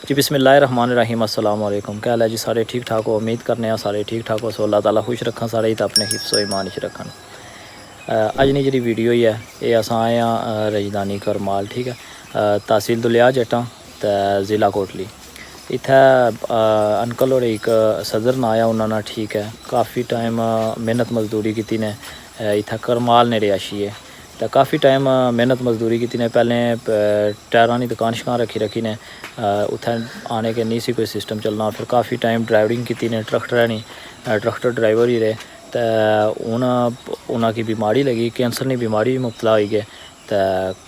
जी बिस्मिल्लाहिर्रहमानिर्रहीम अस्सलाम वालेकुम। क्या हाल है जी? सारे ठीक ठाक हो? उम्मीद करने हैं सारे ठीक ठाक हो। सो अल्लाह ताला खुश रखा सारे ही तो अपने हिफ्ज़ो ईमान च रखन। अज दी जी वीडियो ही है ये असां आए हैं रजदानी करमाल, ठीक है, तहसील दुलिया जट्टां ते ज़िला कोटली। इत्थै अंकल होर एक सदर ना आया उन्होंने, ठीक है, काफ़ी टाइम मेहनत मजदूरी की ने इत्थै करमाल ने रिहायशी है तो काफ़ी टाइम मेहनत मजदूरी की ने। पहले टायरां दी दुकान शकान रखी ने, उत्थै आने के नहीं सी कोई सिस्टम चलना। फिर काफ़ी टाइम ड्राइविंग की ने, ट्रैक्टर नहीं, ट्रैक्टर ड्राइवर ही रहे। तो हूँ उन्होंने बीमारी लगी, कैंसर की बीमारी भी मुबतला हो गए तो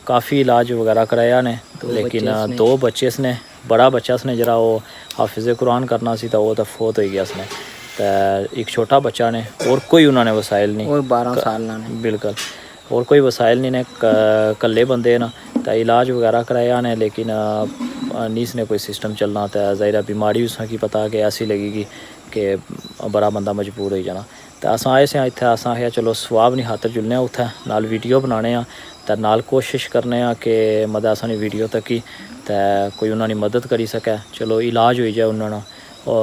काफ़ी इलाज वगैरह कराया ने, लेकिन दो बच्चे इसने, बड़ा बच्चा इसने जरा वो हाफिज़ कुरान करना सी तो वो तो फौत हो गया इसने। तो एक छोटा बच्चा ने और कोई उन्होंने वसाइल नहीं, और 12 साल ना बिल्कुल, और कोई वसाइल नहीं ने, कल्ले बंदे न। तो इलाज वगैरह कराया ने लेकिन नीस ने कोई सिस्टम चलना। तो ज़ाहिर बीमारी उसकी पता कि ऐसी लगेगी कि बड़ा बंदा मजबूर हो जाना। तो अस आए से इत्थै, अस आखेआ चलो स्वाब नहीं खातर जुलने उत्थै नाल वीडियो बनाने तो नाल कोशिश करने कि मतलब असां वीडियो तक ही तो कोई उन्होंने मदद करी सकै, चलो इलाज हो जाए उन्होंने। तो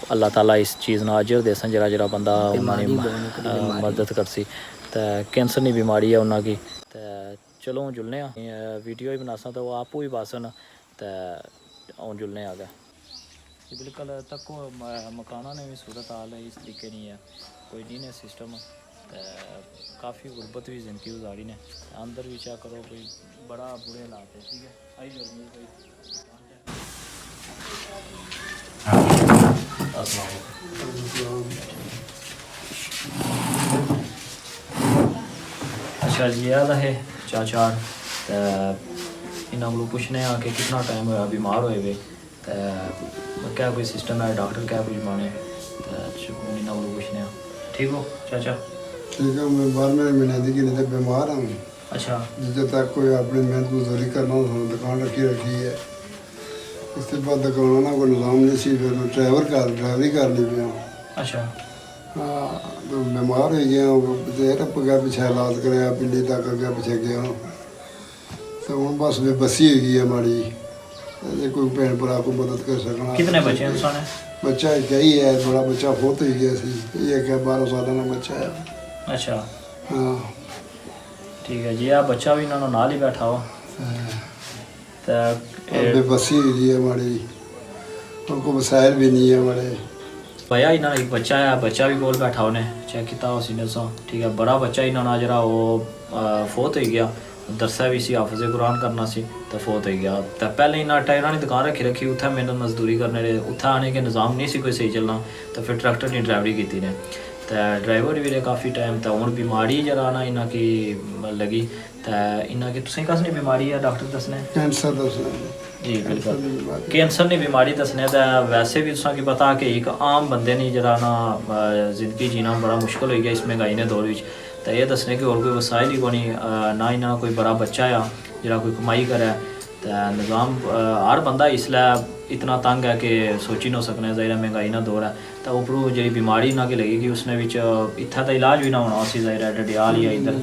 अल्लाह ताला इस चीज़ ना अजर देसन जरा जरा बंदा उन्होंने मदद करसी। तो कैंसर की बीमारी है उन्होंने। तो चलो हूँ जुलने वीडियो ही बनासा तो वो आपू ही बासन तो हूँ जुलने आ गए। बिल्कुल तक मकाना ने भी सूरत हाल है इस तरीके नहीं है, कोई नहीं ने सिस्टम। तो काफ़ी गुरबत भी ज़िंदगी गुजारी ने, अंदर भी चेक करो कोई बड़ा बुरे हालात है, ठीक है। आई गर्मी कोई अच्छा जी याद है चाचा। तो इन्हों को पूछने कि कितना टाइम होया बीमार होए वे, तो क्या कोई सिस्टम है, डॉक्टर क्या कुछ माने। तो इन्हों को पूछने ठीक हो चाचा? ठीक है, मैं 12 महीने की नहीं तक बीमार हूँ। अच्छा, जिस तक कोई अपनी मेहनत मजदूरी करना दुकान रखी है, उसके बाद दुकान कोई निज़ाम नहीं सी, फिर मैं ड्राइवरी कर ली पे हूँ। अच्छा, हाँ, तो बीमार हो गया हूँ, अगे पिछे इलाज कराया, पिंडी तक अगे पिछे गया हूँ। तो हूँ बस बेबसी हो गई है माड़ी, कोई भैन भरा को मदद कर सकना। कितने बच्चे हैं इंसान? बच्चा एक ही है, बड़ा बच्चा फौत हो गया सी, एक है 12 साल का बच्चा है। अच्छा, हाँ ठीक है जी। आप बच्चा भी इन्होंने नाल ही बैठा हो तो बेबसी हुई है हमारी, उनको वसाइल भी नहीं है हमारे। भैया इन्होंने एक बच्चा है, बच्चा भी कोल बैठा उन्हें चेक किया उसी ने सो, ठीक है। बड़ा बच्चा इन्होंने जरा वो फौत हो गया, दरसा भी सी हाफिज़ कुरान करना सी तो फौत हो गया। तो पहले इन्हें टायरां की दुकान रखी उत्थे मेहनत मजदूरी करने रहे, उत्थे आने के निज़ाम नहीं सी कोई सही चलना। तो फिर ट्रैक्टर की ड्राइवरी की ने, तो ड्राइवर भी रहे काफ़ी टाइम। तो हूँ बीमारी जरा ना इन्हों की लगी, तो इन्हों की तुसें कस नहीं बीमारी है डॉक्टर दसने? कैंसर दसने जी बिल्कुल, कैंसर की बीमारी दसने। तो वैसे भी तुसा की पता कि एक आम बंदे ने जरा ना जिंदगी जीना बड़ा मुश्किल हो गया इस महंगाई ने दौर में। तो ये दसने कि और कोई वसाइल ही कोनी ना, इन्होंने कोई बड़ा बच्चा आ जरा कोई कमाई करे। तो निज़ाम हर बंदा इसलिए इतना तंग है कि सोची नहीं सकने, ज़ाहिर महंगाई ना दौर है। तो उपरों जी बीमारी ना कि लगी कि उसने इतना तो इलाज भी ना होना उसी, ज़ाहिर है डडियाल या इधर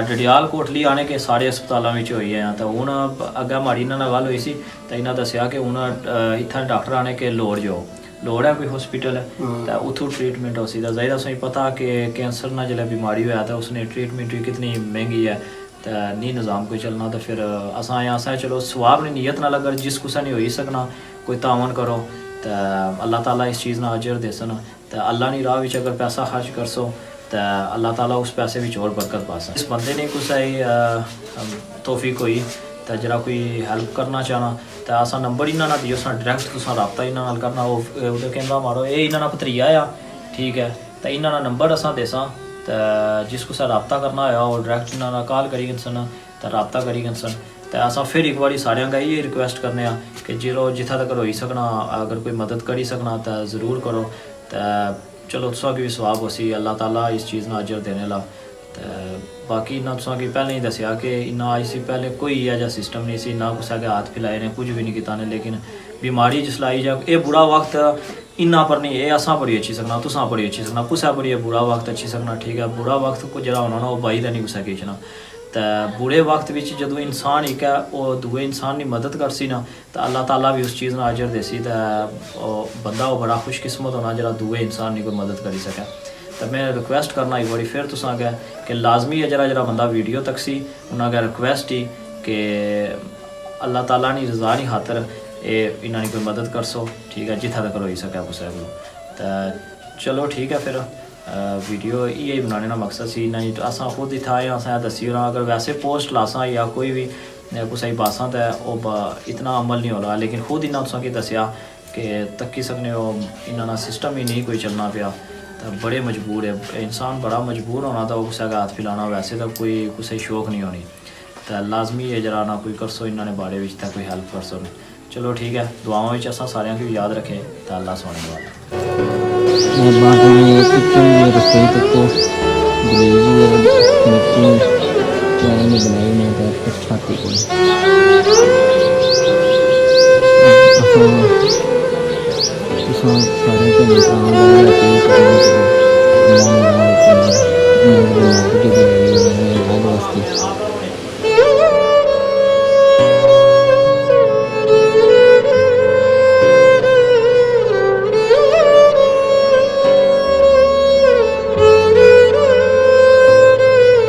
डडियाल कोटली आने के सारे अस्पतालों में हुई है। तो हूँ अगर माड़ी इन्होंने गल हुई सी तो इन्हें दसिया कि हूँ इतना डॉक्टर आने के लोड़ है कोई हॉस्पिटल है तो उतों ट्रीटमेंट हो सी। तो ज़ाहिर है पता कि कैंसर ना जो बीमारी हुआ तो उसने ट्रीटमेंट भी कितनी महंगी है, तो नहीं निज़ाम कोई चलना। तो फिर असा आया चलो स्वाब ने नीयत ना लगर, जिस कुछ नहीं हो ही सकना कोई तावन करो तो अल्लाह ताला इस चीज़ ना अजर देसन। तो अल्लाह की राह विच अगर पैसा खर्च करसो तो अल्लाह ताला उस पैसे विच और बरकत पासा। इस बंदे ने कुछ तौफीक हुई तो जरा कोई हेल्प करना चाहना तो असा नंबर इन्होंने दियो, डायरैक्ट तुसा रबता इन्होंने करना। वो कैमरा मारो, ये इन्होंने भतरीआ आ, ठीक है। तो इन्होंने नंबर असा देसा तो जिस कुछ रबता करना हो और डायरैक्ट इन्होंने कॉल करी सन तो रबता करी सन। तो असा फिर एक बार सारे का ये रिक्वेस्ट करने कि जो जिथा तक हो सकना अगर कोई मदद करी सकना तो ज़रूर करो। तो चलो तुसा की भी स्वाब हो सी, अल्लाह ताला इस चीज़ ना अजर देने ला। तो बाकी इन्ना तुसा की पहले ही दसिया कि इन्ना आई सी पहले कोई यह सिस्टम नहीं सी, ना कुछ के हाथ फैलाए ने, कुछ भी नहीं किया ने। लेकिन बीमारी जिसलै आई जाए ये बुरा वक्त इन्ना पर नहीं, ये असा बड़ी अच्छी सकना, तुसा बड़ी अच्छी सकना, कुछ बड़ी बुरा वक्त अच्छी सकना, ठीक है। बुरा वक्त को जरा होना ना वो बाई का नहीं कुछ खींचना। تے برے وقت وچ جدوں انسان ایک ہے وہ دوے انسان دی مدد کرسی نا تو اللہ تعالیٰ بھی اس چیز نال اجر دیسی تے بندہ وہ بڑا خوش قسمت ہونا جڑا دوے انسان دی کوئی مدد کری سکے. تو میں ریکویسٹ کرنا ایک باری پھر تساں اگے کہ لازمی ہے جڑا بندہ ویڈیو تک سی انہاں اگے ریکویسٹ ہی کہ اللہ تعالیٰ نے رضا نہیں خاطر انہاں نے کوئی مدد کرسو ٹھیک ہے جتھا تک ہوئی سکے کسے کو. تو چلو ٹھیک ہے پھر ویڈیو یہ بنانے کا مقصد سی نہ اساں خود ہی تھا اساں دسی رہا اگر ویسے پوسٹ لاساں یا کوئی بھی کسے پاساں تو وہ اتنا عمل نہیں ہو رہا لیکن خود انہاں تساں کی دسیا کہ تکی سکنے ہو انہاں سسٹم ہی نہیں کوئی چلنا پیا تو بڑے مجبور ہے انسان بڑا مجبور ہونا تھا کسے کا ہاتھ پھیلانا ویسے تو کوئی کسے شوق نہیں ہونی تو لازمی ہے جرا نہ کوئی کرسو انہاں نے بارے وچ تے کوئی ہیلپ کرسو. چلو ٹھیک ہے دعاواں وچ اساں سارے کی یاد رکھے تو اللہ سونے والا بعد میں کچن میں رسوئی تک کو گریوی اور مٹی چائے میں بنائی میں تو چھاتی کو سارے کے